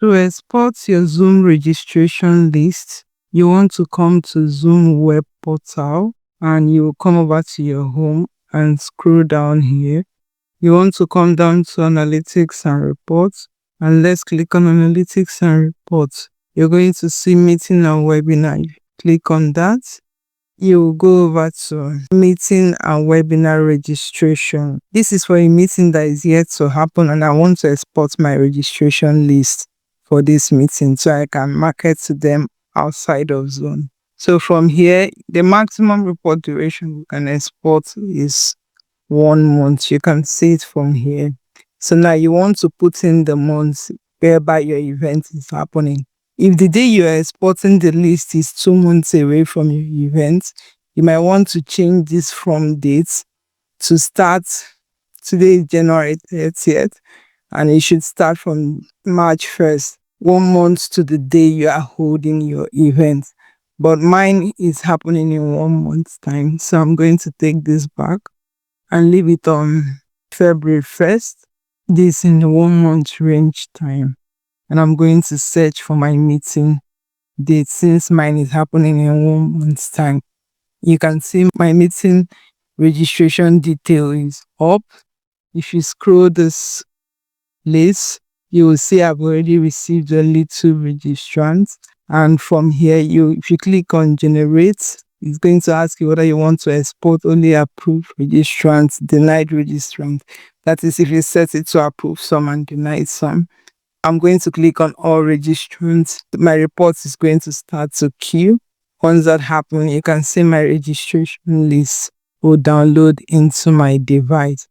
To export your Zoom registration list, you want to come to Zoom web portal and you will come over to your home and scroll down here. You want to come down to analytics and reports, and let's click on analytics and reports. You're going to see meeting and webinar. You click on that. You will go over to meeting and webinar registration. This is for a meeting that is yet to happen, and I want to export my registration list for this meeting so I can market to them outside of Zoom. So from here, the maximum report duration we can export is 1 month. You can see it from here. So now you want to put in the months whereby your event is happening. If the day you are exporting the list is 2 months away from your event, you might want to change this from dates to start. Today is January 30th, and it should start from March 1st, 1 month to the day you are holding your event. But mine is happening in 1 month's time, so I'm going to take this back and leave it on February 1st. This in the 1 month range time. And I'm going to search for my meeting date since mine is happening in 1 month's time. You can see my meeting registration detail is up. If you scroll this list, you will see I've already received only 2 registrants. And from here, if you click on generate, it's going to ask you whether you want to export only approved registrants, denied registrants. That is if you set it to approve some and deny some. I'm going to click on all registrants. My report is going to start to queue. Once that happens, you can see my registration list will download into my device.